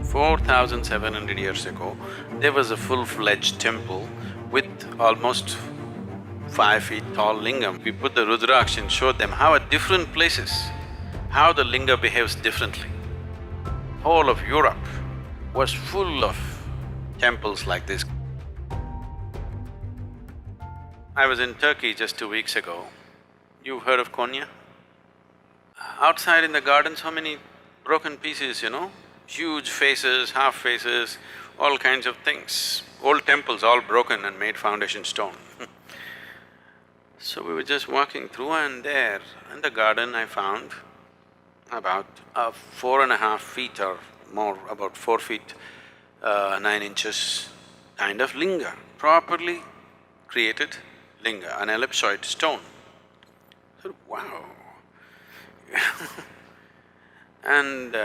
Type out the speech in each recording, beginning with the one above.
4,700 years ago, there was a full-fledged temple with almost 5 feet tall lingam. We put the Rudraksh and showed them how at different places, how the linga behaves differently. Whole of Europe was full of temples like this. I was in Turkey just 2 weeks ago. You've heard of Konya? Outside in the garden, so many broken pieces, huge faces, half faces, all kinds of things. Old temples all broken and made foundation stone. So we were just walking through and there in the garden I found about 4.5 feet or more, about 4 feet 9 inches kind of linga, properly created linga, an ellipsoid stone. So, wow. And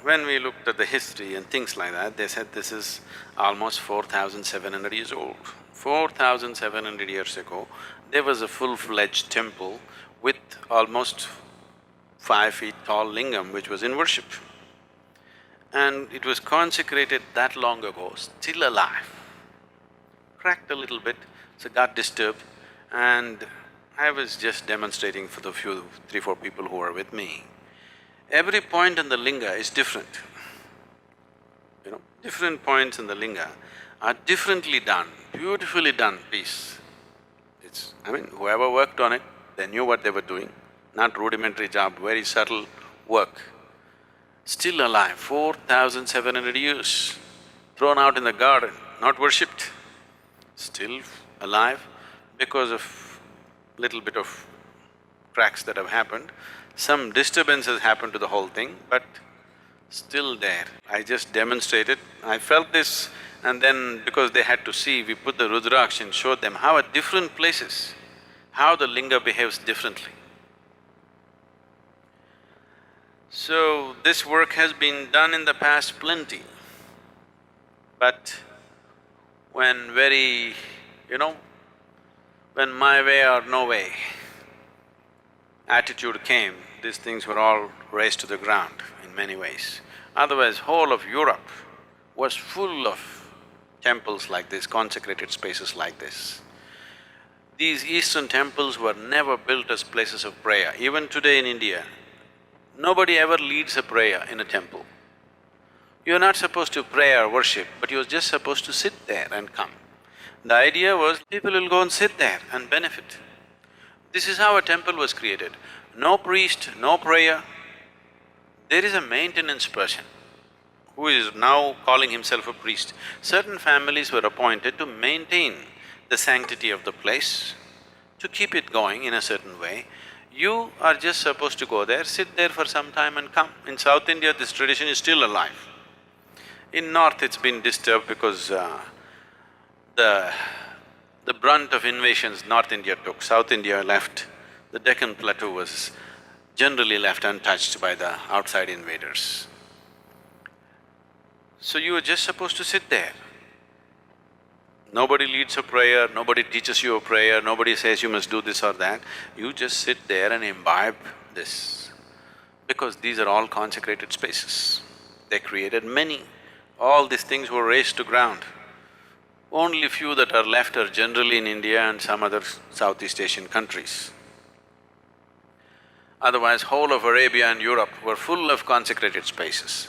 when we looked at the history and things like that, they said this is almost 4,700 years old. 4,700 years ago, there was a full-fledged temple with almost 5 feet tall lingam which was in worship. And it was consecrated that long ago, still alive. Cracked a little bit, so got disturbed, and I was just demonstrating for the few, 3-4 people who were with me. Every point in the linga is different. Different points in the linga are differently done, beautifully done piece. Whoever worked on it, they knew what they were doing, not rudimentary job, very subtle work. Still alive, 4,700 years, thrown out in the garden, not worshipped, still alive because of little bit of cracks that have happened. Some disturbances happened to the whole thing, but still there. I just demonstrated, I felt this, and then because they had to see, we put the Rudraksh and showed them how at different places, how the linga behaves differently. So, this work has been done in the past plenty, but when when my way or no way attitude came, these things were all razed to the ground in many ways. Otherwise, whole of Europe was full of temples like this, consecrated spaces like this. These eastern temples were never built as places of prayer. Even today in India, nobody ever leads a prayer in a temple. You're not supposed to pray or worship, but you're just supposed to sit there and come. The idea was people will go and sit there and benefit. This is how a temple was created. No priest, no prayer. There is a maintenance person who is now calling himself a priest. Certain families were appointed to maintain the sanctity of the place, to keep it going in a certain way. You are just supposed to go there, sit there for some time and come. In South India, this tradition is still alive. In North, it's been disturbed because the brunt of invasions North India took, South India left. The Deccan Plateau was generally left untouched by the outside invaders. So you were just supposed to sit there. Nobody leads a prayer, nobody teaches you a prayer, nobody says you must do this or that. You just sit there and imbibe this, because these are all consecrated spaces. They created many. All these things were razed to ground. Only few that are left are generally in India and some other Southeast Asian countries. Otherwise, whole of Arabia and Europe were full of consecrated spaces.